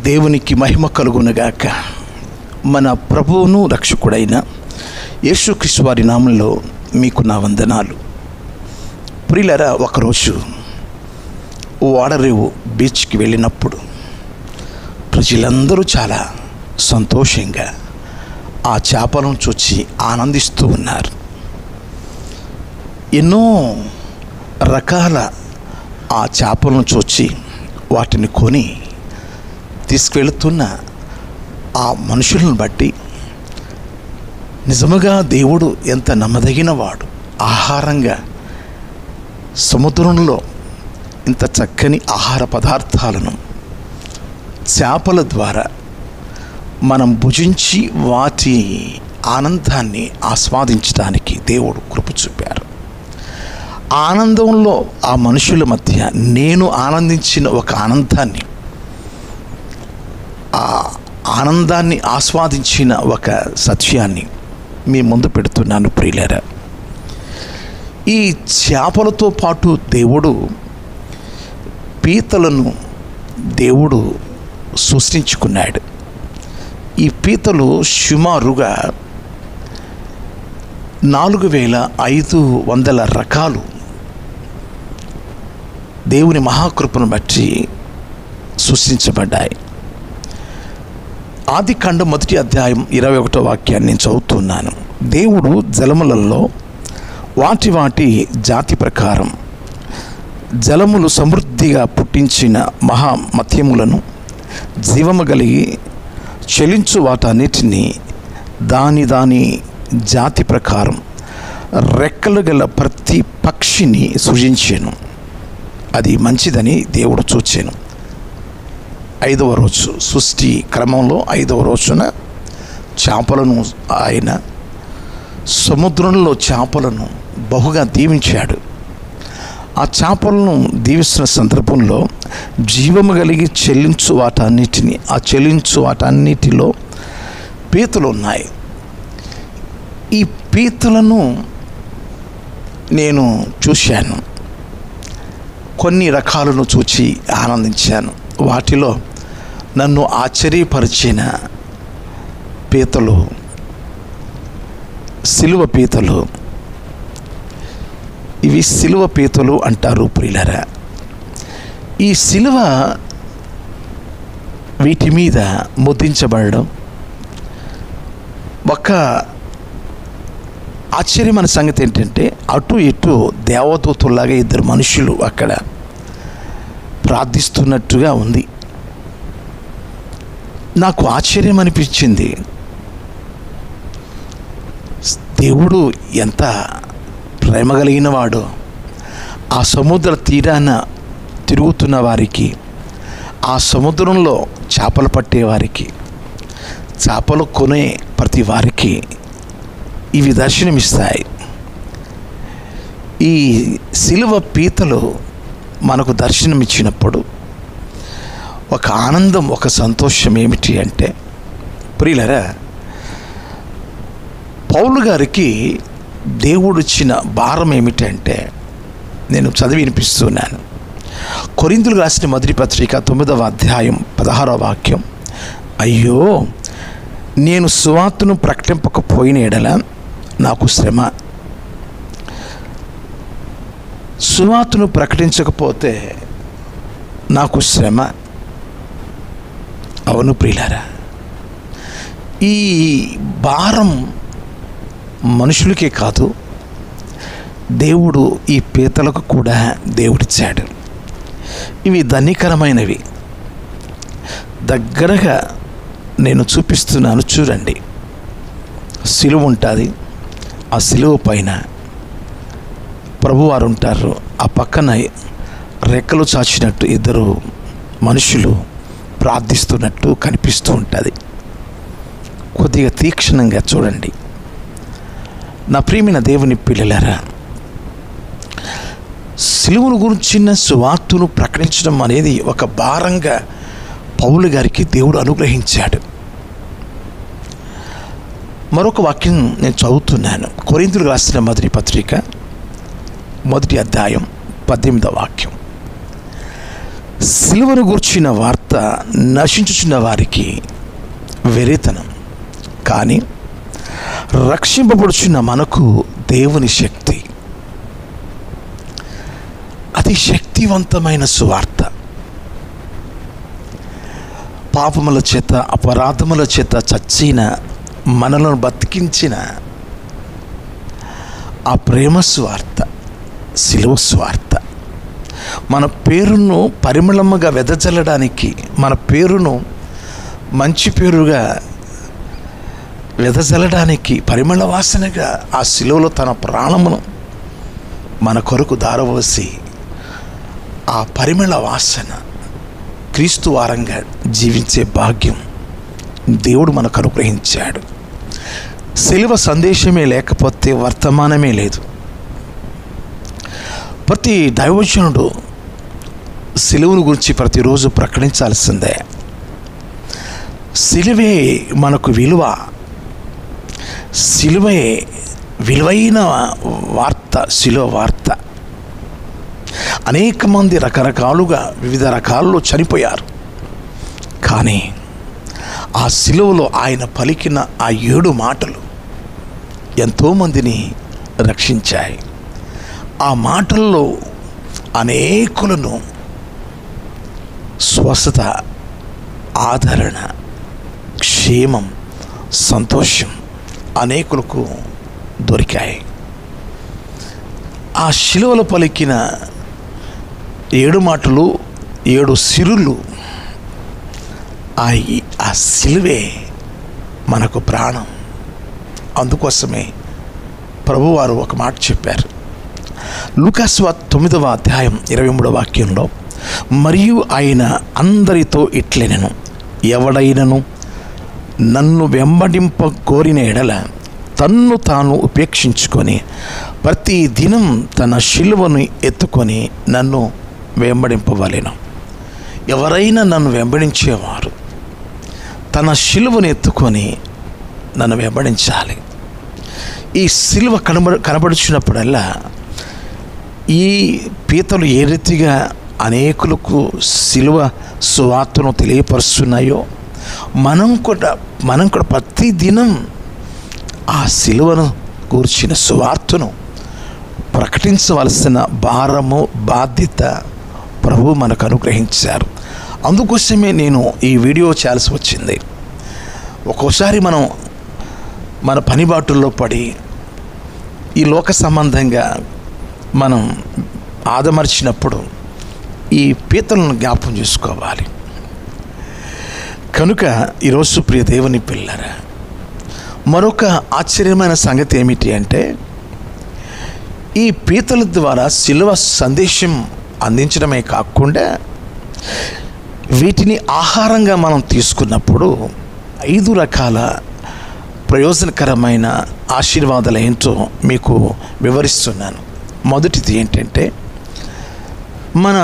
దేవునికి మహిమ కలుగునుగాక. మన ప్రభువును రక్షకుడైన యేసుక్రీస్తు వారి నామంలో మీకు నా వందనాలు. ప్రియులారా, ఒకరోజు ఓడరేవు బీచ్కి వెళ్ళినప్పుడు ప్రజలందరూ చాలా సంతోషంగా ఆ చేపలను చూసి ఆనందిస్తూ ఉన్నారు. ఎన్నో రకాల ఆ చేపలను చూసి వాటిని కొని తీసుకువెళుతున్న ఆ మనుషులను బట్టి నిజముగా దేవుడు ఎంత నమ్మదగిన వాడు. ఆహారంగా సముద్రంలో ఇంత చక్కని ఆహార పదార్థాలను చేపల ద్వారా మనం భుజించి వాటి ఆనందాన్ని ఆస్వాదించడానికి దేవుడు కృప చూపారు. ఆనందంలో ఆ మనుషుల మధ్య నేను ఆనందించిన ఒక ఆనందాన్ని ఆస్వాదించిన ఒక సత్యాన్ని మీ ముందు పెడుతున్నాను ప్రియులారా. ఈ చేపలతో పాటు దేవుడు పీతలను దేవుడు సృష్టించుకున్నాడు. ఈ పీతలు సుమారుగా 4500 రకాలు దేవుని మహాకృపను బట్టి సృష్టించబడ్డాయి. ఆదికాండం 1వ అధ్యాయం 21వ వాక్యాన్ని నేను చదువుతున్నాను. దేవుడు జలములలో వాటి జాతి ప్రకారం జలములు సమృద్ధిగా పుట్టించిన మహామత్యములను జీవము కలిగి చెలించు వాటన్నిటినీ దాని జాతి ప్రకారం రెక్కలు గల ప్రతి పక్షిని సృజించాను. అది మంచిదని దేవుడు చూచాను. 5వ రోజు సృష్టి క్రమంలో 5వ రోజున చేపలను ఆయన సముద్రంలో చేపలను బహుగా దీవించాడు. ఆ చేపలను దీవిస్తున్న సందర్భంలో జీవము కలిగి చెల్లించు వాటన్నిటిలో పీతలు ఉన్నాయి. ఈ పీతలను నేను చూశాను. కొన్ని రకాలను చూచి ఆనందించాను. వాటిలో నన్ను ఆశ్చర్యపరిచిన పీతలు సిలువ పీతలు. ఇవి సిలువ పీతలు అంటారు ప్రియులారా. ఈ సిలువ వీటి మీద ముద్రించబడడం ఒక ఆశ్చర్యమైన సంగతి ఏంటంటే, అటు ఇటు దేవదూతుల్లాగా 2 మనుషులు అక్కడ ప్రార్థిస్తున్నట్టుగా ఉంది. నాకు ఆశ్చర్యం అనిపించింది. దేవుడు ఎంత ప్రేమ కలిగిన వాడో. ఆ సముద్ర తీరాన తిరుగుతున్న వారికి, ఆ సముద్రంలో చేపలు పట్టేవారికి, చేపలు కొనే ప్రతి వారికి ఇవి దర్శనమిస్తాయి. ఈ సిలువ పీతలు మనకు దర్శనమిచ్చినప్పుడు ఒక ఆనందం, ఒక సంతోషం ఏమిటి అంటే, ప్రియులారా, పౌలు గారికి దేవుడిచ్చిన భారం ఏమిటంటే, నేను చదివి వినిపిస్తున్నాను. కొరింథీయులకు రాసిన మొదటి పత్రిక 9వ అధ్యాయం 16వ వాక్యం. అయ్యో, నేను సువార్తను ప్రకటింపకపోయిన ఎడల నాకు శ్రమ. సువార్తను ప్రకటించకపోతే నాకు శ్రమ. అవును ప్రియులారా, ఈ భారం మనుషులకే కాదు, దేవుడు ఈ పీతలకు కూడా దేవుడిచ్చాడు. ఇవి ధన్యకరమైనవి. దగ్గరగా నేను చూపిస్తున్నాను, చూడండి. సిలువ ఉంటుంది. ఆ సిలువ పైన ప్రభువారు ఉంటారు. ఆ పక్కన రెక్కలు చాచినట్టు 2 మనుషులు ప్రార్థిస్తున్నట్టు కనిపిస్తూ ఉంటుంది. కొద్దిగా తీక్షణంగా చూడండి. నా ప్రియమైన దేవుని పిల్లలారా, సిలువను గురించిన సువార్తను ప్రకటించడం అనేది ఒక భారంగా పౌలు గారికి దేవుడు అనుగ్రహించాడు. మరొక వాక్యం నేను చదువుతున్నాను. కొరింథీయులకు రాసిన మొదటి పత్రిక 1వ అధ్యాయం 18వ వాక్యం. సిలువను గూర్చిన వార్త నశించుచున్న వారికి వెరితనం, కానీ రక్షింపబడుచున్న మనకు దేవుని శక్తి. అతి శక్తివంతమైన సువార్త. పాపముల చేత అపరాధముల చేత చచ్చిన మనలను బతికించిన ఆ ప్రేమ సువార్త, సిలువ సువార్త. మన పేరును పరిమళముగా వెదజల్లడానికి, మన పేరును మంచి పేరుగా వెదజల్లడానికి, పరిమళ వాసనగా ఆ సిలువలో తన ప్రాణమును మన కొరకు దారవోసి ఆ పరిమళ వాసన క్రీస్తు వారంగా జీవించే భాగ్యం దేవుడు మనకు అనుగ్రహించాడు. సిలువ సందేశమే లేకపోతే వర్తమానమే లేదు. ప్రతి దైవజనుడు సిలువను గురించి ప్రతిరోజు ప్రకటించాల్సిందే. సిలువే మనకు విలువ, సిలువే విలువైన వార్త, సిలువ వార్త. అనేక మంది రకరకాలుగా వివిధ రకాల్లో చనిపోయారు, కానీ ఆ సిలువలో ఆయన పలికిన ఆ 7 మాటలు ఎంతోమందిని రక్షించాయి. ఆ మాటల్లో అనేకులను స్వస్థత, ఆదరణ, క్షేమం, సంతోషం అనేకులకు దొరికాయి. ఆ శిలువలో పలికిన 7 మాటలు, 7 సిరులు, ఆ సిలువే మనకు ప్రాణం. అందుకోసమే ప్రభువారు ఒక మాట చెప్పారు. లూకాసు 9వ అధ్యాయం 23వ వాక్యంలో, మరియు ఆయన అందరితో ఇట్లనెను, ఎవడైనను నన్ను వెంబడింప కోరిన ఎడల తన్ను తాను ఉపేక్షించుకొని ప్రతి దినం తన శిలువను ఎత్తుకొని నన్ను వెంబడింపవలెను. ఎవరైనా నన్ను వెంబడించేవారు తన శిలువను ఎత్తుకొని నన్ను వెంబడించాలి. ఈ సిలువ కనబడుచున్నప్పుడల్లా ఈ పీతలు ఏ రీతిగా అనేకులకు సిలువ సువార్తను తెలియపరుస్తున్నాయో మనం కూడా ప్రతి దినం ఆ సిలువను గూర్చిన సువార్తను ప్రకటించవలసిన భారము, బాధ్యత ప్రభు మనకు అనుగ్రహించారు. అందుకోసమే నేను ఈ వీడియో చేయాల్సి వచ్చింది. ఒక్కోసారి మనం మన పనిబాటుల్లో పడి ఈ లోక సంబంధంగా మనం ఆదమర్చినప్పుడు ఈ పీతలను జ్ఞాపకం చేసుకోవాలి. కనుక ఈరోజు ప్రియ దేవుని పిల్లరా, మరొక ఆశ్చర్యమైన సంగతి ఏమిటి అంటే, ఈ పీతల ద్వారా సిలువ సందేశం అందించడమే కాకుండా వీటిని ఆహారంగా మనం తీసుకున్నప్పుడు 5 రకాల ప్రయోజనకరమైన ఆశీర్వాదాలు ఏంటో మీకు వివరిస్తున్నాను. మొదటిది ఏంటంటే, మన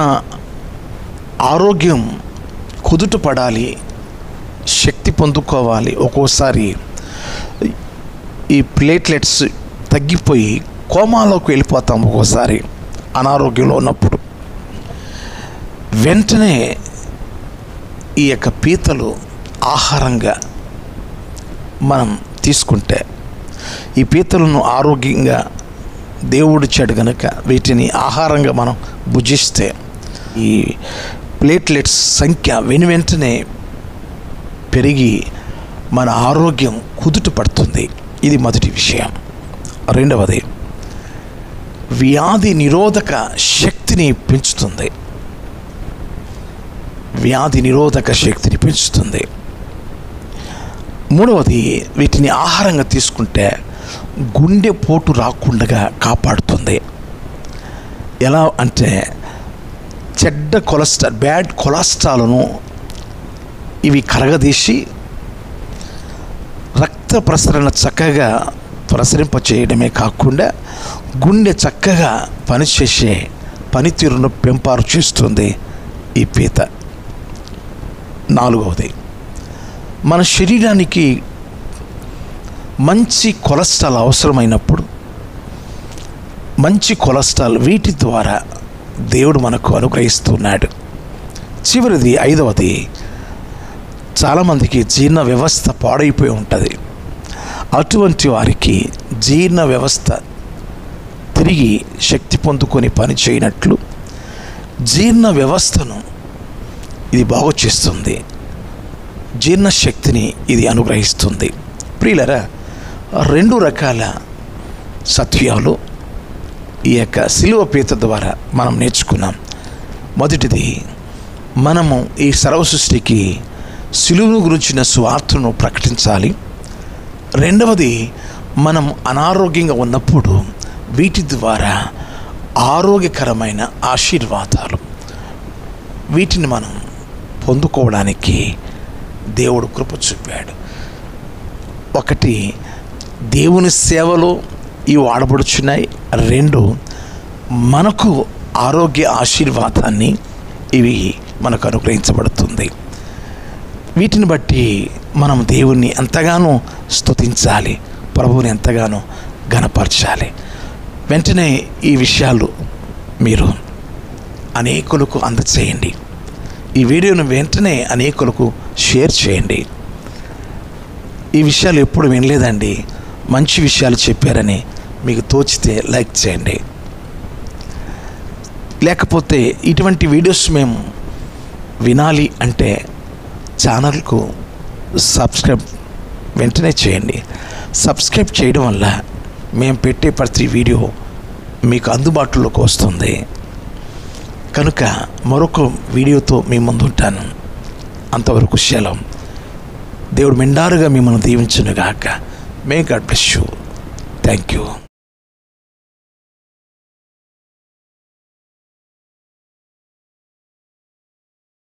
ఆరోగ్యం కుదుట పడాలి, శక్తి పొందుకోవాలి. ఒక్కోసారి ఈ ప్లేట్లెట్స్ తగ్గిపోయి కోమాలోకి వెళ్ళిపోతాం. ఒక్కోసారి అనారోగ్యంలో ఉన్నప్పుడు వెంటనే ఈ యొక్క పీతలు ఆహారంగా మనం తీసుకుంటే, ఈ పీతలను ఆరోగ్యంగా దేవుడిచ్చాడు కనుక వీటిని ఆహారంగా మనం భుజిస్తే ఈ ప్లేట్లెట్స్ సంఖ్య వెంటనే పెరిగి మన ఆరోగ్యం కుదుట పడుతుంది. ఇది మొదటి విషయం. రెండవది, వ్యాధి నిరోధక శక్తిని పెంచుతుంది. వ్యాధి నిరోధక శక్తిని పెంచుతుంది. మూడవది, వీటిని ఆహారంగా తీసుకుంటే గుండెపోటు రాకుండా కాపాడుతుంది. ఎలా అంటే, చెడ్డ కొలెస్ట్రాల్, బ్యాడ్ కొలెస్ట్రాల్ను ఇవి కరగదీసి రక్త ప్రసరణ చక్కగా ప్రసరింప చేయడమే కాకుండా గుండె చక్కగా పనిచేసే పనితీరును పెంపారు చేస్తుంది ఈ పీత. నాలుగవది, మన శరీరానికి మంచి కొలెస్ట్రాల్ అవసరమైనప్పుడు మంచి కొలెస్ట్రాల్ వీటి ద్వారా దేవుడు మనకు అనుగ్రహిస్తున్నాడు. చివరిది 5వది, చాలామందికి జీర్ణ వ్యవస్థ పాడైపోయి ఉంటుంది. అటువంటి వారికి జీర్ణ వ్యవస్థ తిరిగి శక్తి పొందుకొని పని చేయనట్లు జీర్ణ వ్యవస్థను ఇది బాగు చేస్తుంది, జీర్ణశక్తిని ఇది అనుగ్రహిస్తుంది. ప్రియులరా, 2 రకాల సత్యాలు ఈ యొక్క శిలువ పీత ద్వారా మనం నేర్చుకున్నాం. మొదటిది, మనము ఈ సర్వ సృష్టికి శిలువను గురించిన సువార్తను ప్రకటించాలి. రెండవది, మనం అనారోగ్యంగా ఉన్నప్పుడు వీటి ద్వారా ఆరోగ్యకరమైన ఆశీర్వాదాలు వీటిని మనం పొందుకోవడానికి దేవుడు కృప చూపాడు. ఒకటి, దేవుని సేవలో ఇవి వాడబడుచున్నాయి. 2, మనకు ఆరోగ్య ఆశీర్వాదాన్ని ఇవి మనకు అనుగ్రహించబడుతుంది. వీటిని బట్టి మనం దేవుణ్ణి ఎంతగానో స్తుతించాలి, ప్రభువుని ఎంతగానో ఘనపరచాలి. వెంటనే ఈ విషయాలు మీరు అనేకులకు అందచేయండి. ఈ వీడియోను వెంటనే అనేకులకు షేర్ చేయండి. ఈ విషయాలు ఎప్పుడు వినలేదండి, మంచి విషయాలు చెప్పారని మీకు తోచితే లైక్ చేయండి. లేకపోతే ఇటువంటి వీడియోస్ మేము వినాలి అంటే ఛానల్కు సబ్స్క్రైబ్ వెంటనే చేయండి. సబ్స్క్రైబ్ చేయడం వల్ల మేము పెట్టే ప్రతి వీడియో మీకు అందుబాటులోకి వస్తుంది. కనుక మరొక వీడియోతో మీ ముందుంటాను. అంతవరకు సెలవు. దేవుడు మెండారుగా మిమ్మల్ని దీవించునుగాక. May God bless you. Thank you.